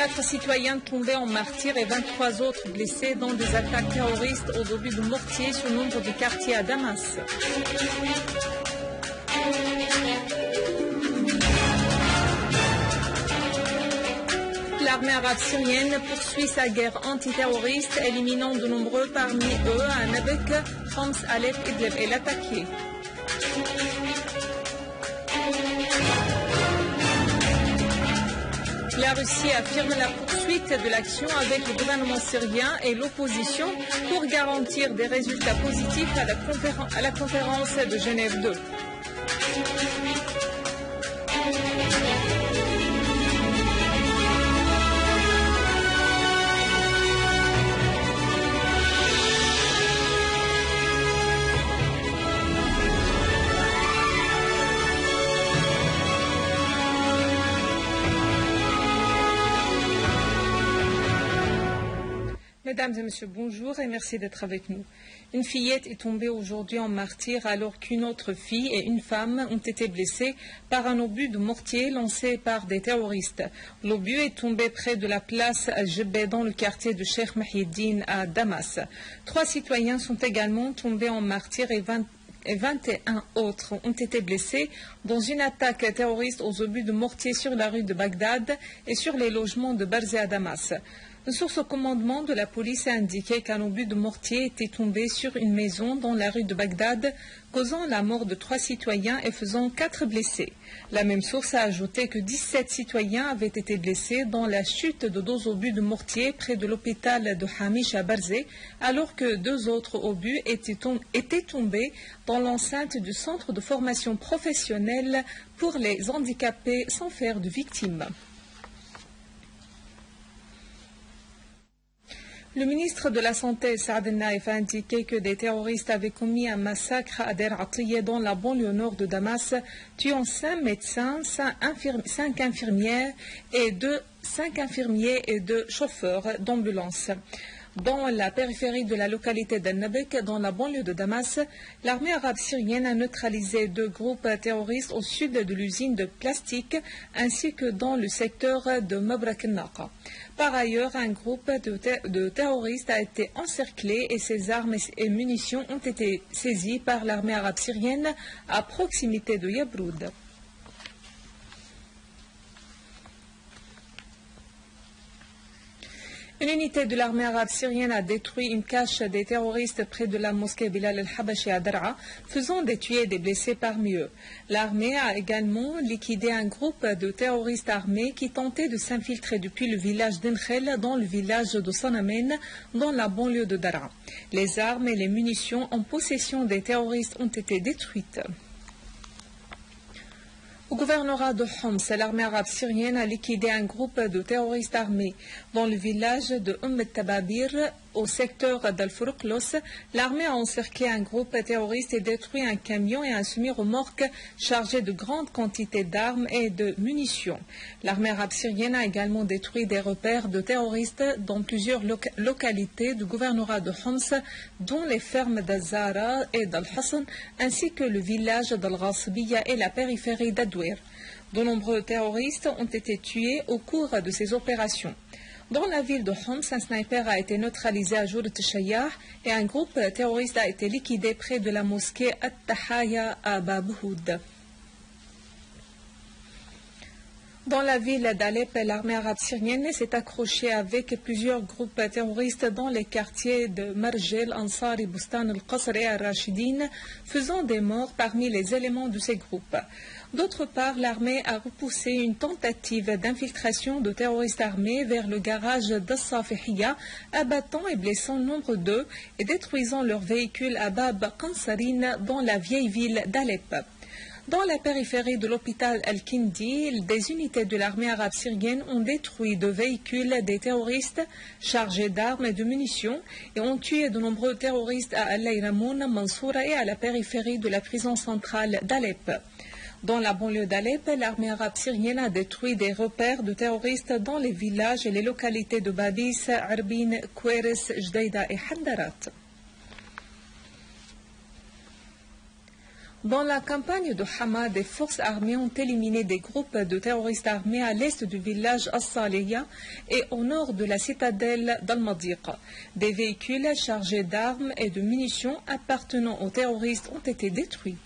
4 citoyens tombés en martyrs et 23 autres blessés dans des attaques terroristes aux obus de mortier sur nombre de quartiers à Damas. L'armée arabe syrienne poursuit sa guerre antiterroriste, éliminant de nombreux parmi eux à Nabek, Homs, Alep, Idlib et Latakia. La Russie affirme la poursuite de l'action avec le gouvernement syrien et l'opposition pour garantir des résultats positifs à la conférence de Genève 2. Mesdames et messieurs, bonjour et merci d'être avec nous. Une fillette est tombée aujourd'hui en martyr alors qu'une autre fille et une femme ont été blessées par un obus de mortier lancé par des terroristes. L'obus est tombé près de la place Al-Jebbe dans le quartier de Cheikh Mahieddine à Damas. 3 citoyens sont également tombés en martyr et 21 autres ont été blessés dans une attaque terroriste aux obus de mortier sur la rue de Bagdad et sur les logements de Barzeh à Damas. Une source au commandement de la police a indiqué qu'un obus de mortier était tombé sur une maison dans la rue de Bagdad, causant la mort de 3 citoyens et faisant 4 blessés. La même source a ajouté que 17 citoyens avaient été blessés dans la chute de 2 obus de mortier près de l'hôpital de Hamish à Barzeh, alors que 2 autres obus étaient tombés dans l'enceinte du centre de formation professionnelle pour les handicapés sans faire de victimes. Le ministre de la Santé, Saad El-Naïf, a indiqué que des terroristes avaient commis un massacre à Der Atiyeh dans la banlieue nord de Damas, tuant 5 médecins, 5 infirmières et 5 infirmiers et 2 chauffeurs d'ambulance. Dans la périphérie de la localité d'Al-Nabek, dans la banlieue de Damas, l'armée arabe syrienne a neutralisé 2 groupes terroristes au sud de l'usine de plastique, ainsi que dans le secteur de Mabrak el-Naqa. Par ailleurs, un groupe de terroristes a été encerclé et ses armes et munitions ont été saisies par l'armée arabe syrienne à proximité de Yabroud. Une unité de l'armée arabe syrienne a détruit une cache des terroristes près de la mosquée Bilal el-Habashi à Daraa, faisant des tués et des blessés parmi eux. L'armée a également liquidé un groupe de terroristes armés qui tentaient de s'infiltrer depuis le village d'Enkhel dans le village de Sanamen, dans la banlieue de Daraa. Les armes et les munitions en possession des terroristes ont été détruites. Au gouvernorat de Homs, l'armée arabe syrienne a liquidé un groupe de terroristes armés. Dans le village de Tababir, au secteur d'Al-Furuklos, l'armée a encerclé un groupe terroriste et détruit un camion et un semi-remorque chargés de grandes quantités d'armes et de munitions. L'armée arabe syrienne a également détruit des repères de terroristes dans plusieurs localités du gouvernorat de Homs, dont les fermes d'Al-Zahra et d'Al-Hassan, ainsi que le village d'Al-Ghasbiya et la périphérie d'Adouir. De nombreux terroristes ont été tués au cours de ces opérations. Dans la ville de Homs, un sniper a été neutralisé à Jourat Shayah et un groupe terroriste a été liquidé près de la mosquée At-Tahaya à Babhoud. Dans la ville d'Alep, l'armée arabe syrienne s'est accrochée avec plusieurs groupes terroristes dans les quartiers de Marjel, Ansari, Bustan, Al-Qasr et Al-Rashidine, faisant des morts parmi les éléments de ces groupes. D'autre part, l'armée a repoussé une tentative d'infiltration de terroristes armés vers le garage d'As-Safihiyya, abattant et blessant nombre d'eux et détruisant leur véhicule à Bab Qansarine dans la vieille ville d'Alep. Dans la périphérie de l'hôpital Al-Kindi, des unités de l'armée arabe syrienne ont détruit 2 véhicules des terroristes chargés d'armes et de munitions et ont tué de nombreux terroristes à Al-Layramoun, Mansoura et à la périphérie de la prison centrale d'Alep. Dans la banlieue d'Alep, l'armée arabe syrienne a détruit des repères de terroristes dans les villages et les localités de Badis, Arbin, Koueres, Jdeida et Haddarat. Dans la campagne de Hama, des forces armées ont éliminé des groupes de terroristes armés à l'est du village As-Saliya et au nord de la citadelle d'Al-Madiq. Des véhicules chargés d'armes et de munitions appartenant aux terroristes ont été détruits.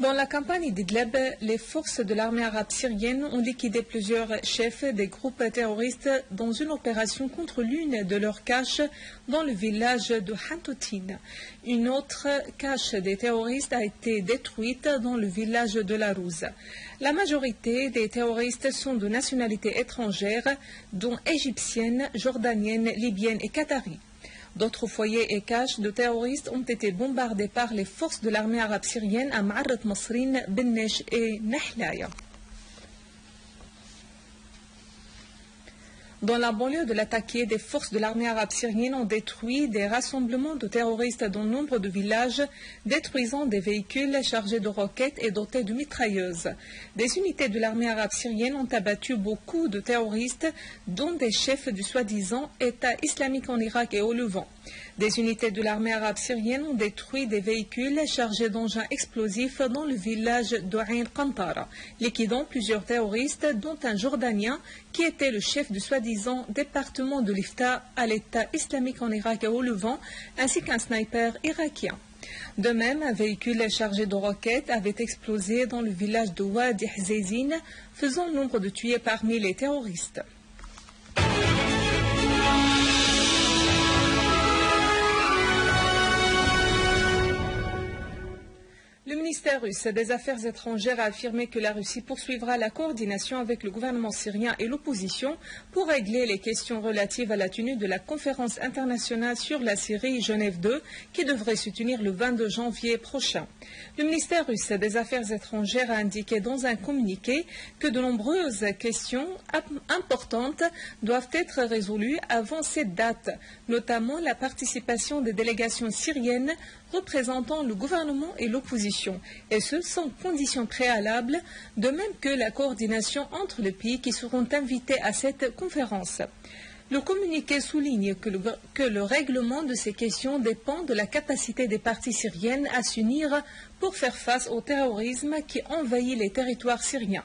Dans la campagne d'Idlib, les forces de l'armée arabe syrienne ont liquidé plusieurs chefs des groupes terroristes dans une opération contre l'une de leurs caches dans le village de Hantoutin. Une autre cache des terroristes a été détruite dans le village de La Rouze. La majorité des terroristes sont de nationalité étrangère, dont égyptienne, jordanienne, libyenne et qatari. D'autres foyers et caches de terroristes ont été bombardés par les forces de l'armée arabe syrienne à Ma'arat Masrin, Bennesh et Nahlaya. Dans la banlieue de l'Attaqué, des forces de l'armée arabe syrienne ont détruit des rassemblements de terroristes dans nombre de villages, détruisant des véhicules chargés de roquettes et dotés de mitrailleuses. Des unités de l'armée arabe syrienne ont abattu beaucoup de terroristes, dont des chefs du soi-disant État islamique en Irak et au Levant. Des unités de l'armée arabe syrienne ont détruit des véhicules chargés d'engins explosifs dans le village d'Ain Qantara, liquidant plusieurs terroristes, dont un Jordanien qui était le chef du soi-disant département de l'Ifta à l'État islamique en Irak et au Levant, ainsi qu'un sniper irakien. De même, un véhicule chargé de roquettes avait explosé dans le village de Wadi Hzezine, faisant nombre de tués parmi les terroristes. Le ministère russe des Affaires étrangères a affirmé que la Russie poursuivra la coordination avec le gouvernement syrien et l'opposition pour régler les questions relatives à la tenue de la conférence internationale sur la Syrie Genève 2 qui devrait se tenir le 22 janvier prochain. Le ministère russe des Affaires étrangères a indiqué dans un communiqué que de nombreuses questions importantes doivent être résolues avant cette date, notamment la participation des délégations syriennes représentant le gouvernement et l'opposition, et ce sans conditions préalables, de même que la coordination entre les pays qui seront invités à cette conférence. Le communiqué souligne que le règlement de ces questions dépend de la capacité des parties syriennes à s'unir pour faire face au terrorisme qui envahit les territoires syriens.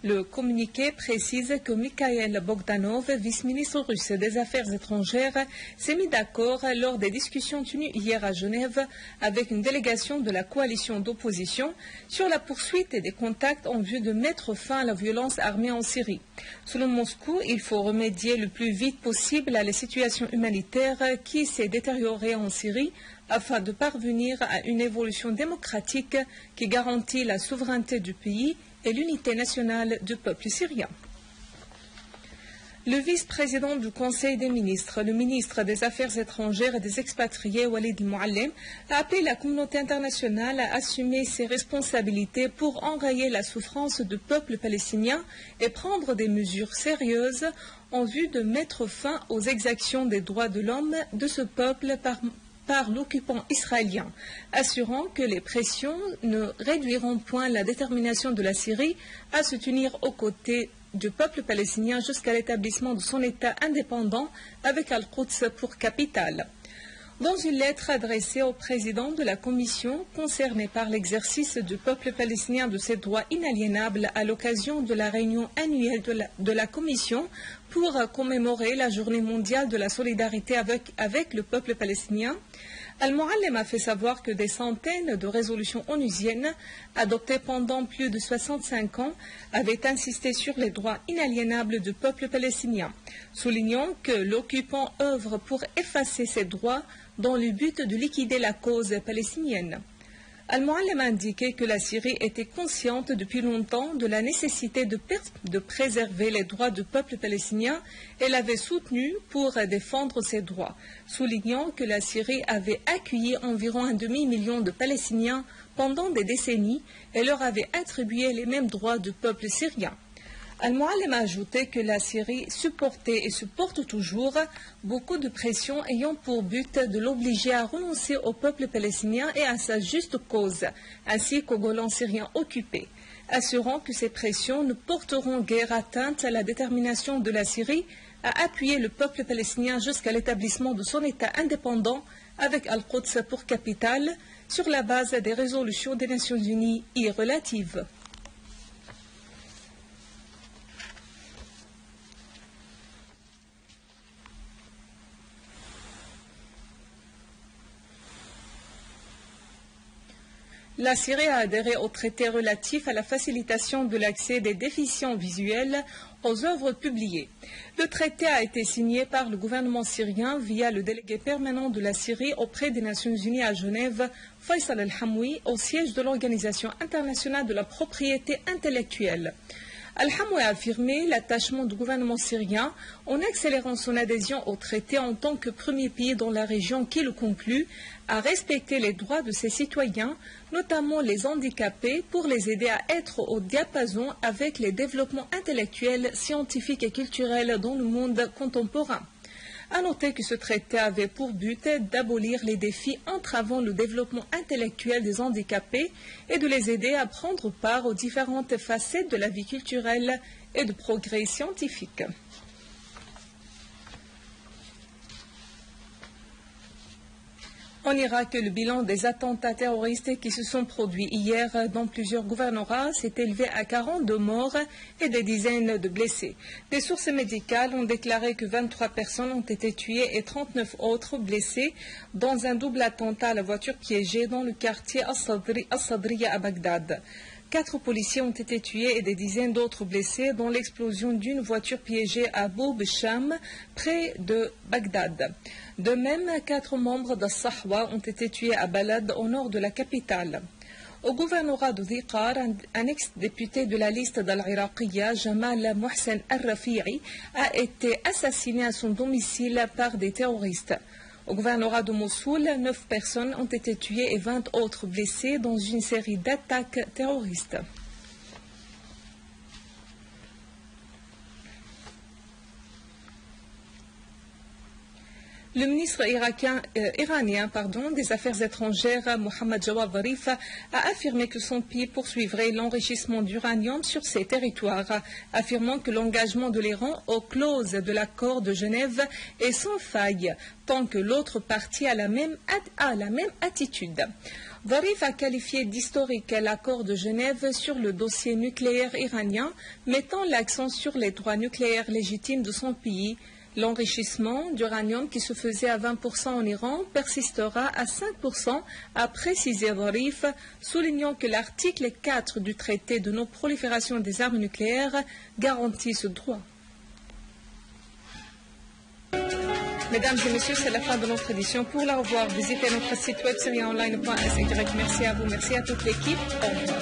Le communiqué précise que Mikhail Bogdanov, vice-ministre russe des Affaires étrangères, s'est mis d'accord lors des discussions tenues hier à Genève avec une délégation de la coalition d'opposition sur la poursuite des contacts en vue de mettre fin à la violence armée en Syrie. Selon Moscou, il faut remédier le plus vite possible à la situation humanitaire qui s'est détériorée en Syrie afin de parvenir à une évolution démocratique qui garantit la souveraineté du pays et l'unité nationale du peuple syrien. Le vice-président du Conseil des ministres, le ministre des Affaires étrangères et des expatriés, Walid al-Muallim, a appelé la communauté internationale à assumer ses responsabilités pour enrayer la souffrance du peuple palestinien et prendre des mesures sérieuses en vue de mettre fin aux exactions des droits de l'homme de ce peuple par l'occupant israélien, assurant que les pressions ne réduiront point la détermination de la Syrie à se tenir aux côtés du peuple palestinien jusqu'à l'établissement de son État indépendant avec Al-Quds pour capitale. Dans une lettre adressée au président de la Commission concernée par l'exercice du peuple palestinien de ses droits inaliénables à l'occasion de la réunion annuelle de la Commission pour commémorer la journée mondiale de la solidarité avec le peuple palestinien, Al-Muallim a fait savoir que des centaines de résolutions onusiennes adoptées pendant plus de 65 ans avaient insisté sur les droits inaliénables du peuple palestinien, soulignant que l'occupant œuvre pour effacer ces droits dans le but de liquider la cause palestinienne. Al-Muallim a indiqué que la Syrie était consciente depuis longtemps de la nécessité de préserver les droits du peuple palestinien et l'avait soutenu pour défendre ses droits, soulignant que la Syrie avait accueilli environ 1 demi-million de Palestiniens pendant des décennies et leur avait attribué les mêmes droits du peuple syrien. Al-Muallim a ajouté que la Syrie supportait et supporte toujours beaucoup de pressions ayant pour but de l'obliger à renoncer au peuple palestinien et à sa juste cause, ainsi qu'au Golan syrien occupé, assurant que ces pressions ne porteront guère atteinte à la détermination de la Syrie a appuyé le peuple palestinien jusqu'à l'établissement de son État indépendant avec Al-Quds pour capitale sur la base des résolutions des Nations Unies y relatives. La Syrie a adhéré au traité relatif à la facilitation de l'accès des déficients visuels aux œuvres publiées. Le traité a été signé par le gouvernement syrien via le délégué permanent de la Syrie auprès des Nations Unies à Genève, Faisal Al-Hamwi, au siège de l'Organisation internationale de la propriété intellectuelle. Al-Hamwi a affirmé l'attachement du gouvernement syrien en accélérant son adhésion au traité en tant que premier pays dans la région qui le conclut à respecter les droits de ses citoyens, notamment les handicapés, pour les aider à être au diapason avec les développements intellectuels, scientifiques et culturels dans le monde contemporain. À noter que ce traité avait pour but d'abolir les défis entravant le développement intellectuel des handicapés et de les aider à prendre part aux différentes facettes de la vie culturelle et de progrès scientifique. En Irak, le bilan des attentats terroristes qui se sont produits hier dans plusieurs gouvernorats s'est élevé à 42 morts et des dizaines de blessés. Des sources médicales ont déclaré que 23 personnes ont été tuées et 39 autres blessées dans un double attentat à la voiture piégée dans le quartier As-Sadriya à Bagdad. 4 policiers ont été tués et des dizaines d'autres blessés dans l'explosion d'une voiture piégée à Boub Sham, près de Bagdad. De même, 4 membres d'As-Sahwa ont été tués à Balad, au nord de la capitale. Au gouvernorat de Dhiqar, un ex-député de la liste d'Al-Iraqiyya, Jamal Mohsen Al-Rafi'i, a été assassiné à son domicile par des terroristes. Au gouvernorat de Mossoul, 9 personnes ont été tuées et 20 autres blessées dans une série d'attaques terroristes. Le ministre iranien des Affaires étrangères, Mohammad Jawad Zarif, a affirmé que son pays poursuivrait l'enrichissement d'uranium sur ses territoires, affirmant que l'engagement de l'Iran aux clauses de l'accord de Genève est sans faille, tant que l'autre partie a la même attitude. Zarif a qualifié d'historique l'accord de Genève sur le dossier nucléaire iranien, mettant l'accent sur les droits nucléaires légitimes de son pays. L'enrichissement d'uranium qui se faisait à 20% en Iran persistera à 5%, a précisé Zarif, soulignant que l'article 4 du traité de non-prolifération des armes nucléaires garantit ce droit. Mesdames et messieurs, c'est la fin de notre édition. Pour la revoir, visitez notre site web syriaonline.sy. Merci à vous, merci à toute l'équipe. Au revoir.